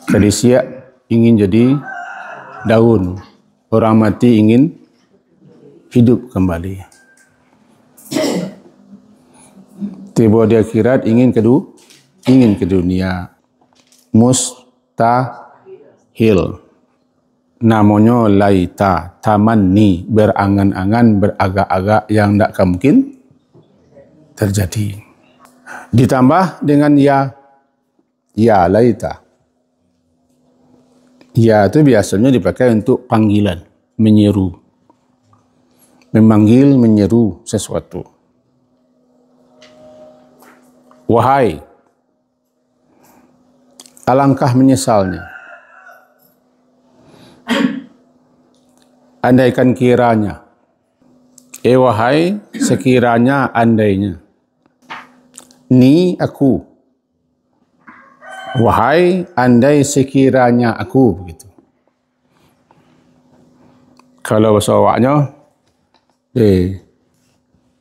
Kadisia ingin jadi daun, orang mati ingin hidup kembali. Tiba di akhirat ingin ke dunia. Mustahil. Namanya laita, tamanni, berangan-angan, beragak-agak yang tidak mungkin terjadi. Ditambah dengan ya laita. Ya itu biasanya dipakai untuk panggilan, menyeru. Memanggil, menyeru sesuatu. Wahai, alangkah menyesalnya. Andaikan kiranya. Wahai, sekiranya, andainya. Ni aku. Wahai, andai sekiranya aku. Begitu. Kalau bahasa awaknya,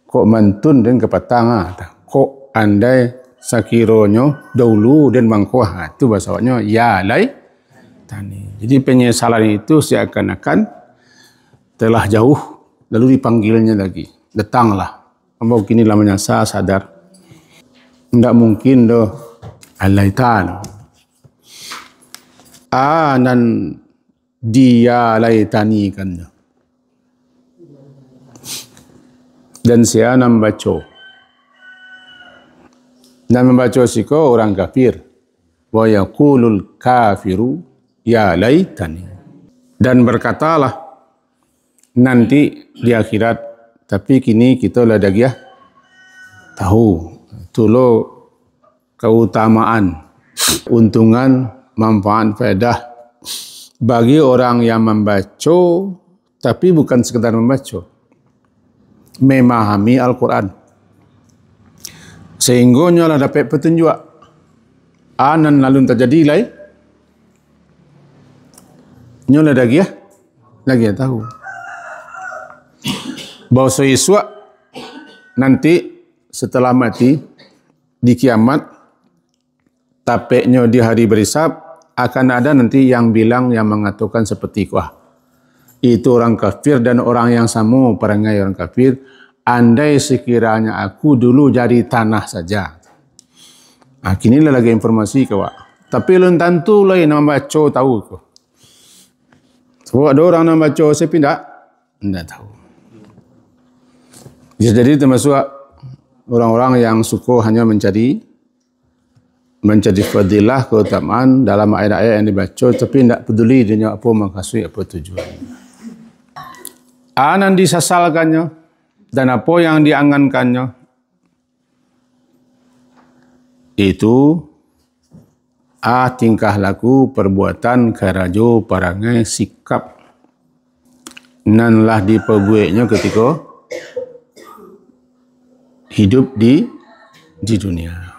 kok mantun dan kepatang. Kok andai sekiranya dahulu dan mangkuah. Itu bahasa awaknya, ya lai tani. Jadi penyesalan itu seakan-akan telah jauh, lalu dipanggilnya lagi. Datanglah. Kamu kinilah menyasar, sadar. Tidak mungkin doh. Alaitan. Anan dia laitani kan. Dan saya membaca. Dan membaca siko orang kafir. Wa yaqulul kafiru ya laitani. Dan berkatalah nanti di akhirat, tapi kini kita lagi tahu tulo keutamaan, untungan, manfaat, faedah bagi orang yang membaca, tapi bukan sekedar membaca, memahami Al-Quran, sehingga nyolah dapat petunjuk anan lalu terjadi lai nyolah lagi tahu bahawa sesuatu nanti setelah mati di kiamat, tapeknya di hari berisab akan ada nanti yang bilang, yang mengatakan seperti wah, itu orang kafir dan orang yang sama perangai orang kafir. Andai sekiranya aku dulu jadi tanah saja. Kinilah lagi informasi kau. Tapi belum tentu lah yang membaca tahu kau. Sebab ada orang yang membaca saya tidak tahu. Jadi termasuk orang-orang yang suka hanya mencari fadilah, keutamaan dalam ayat-ayat yang dibaca, tapi tidak peduli dia apa maksud, apa tujuan. Anan disasalkannya dan apa yang diangankannya itu tingkah laku, perbuatan, karajo, parangai, sikap nanlah diperbuatnya ketika hidup di dunia.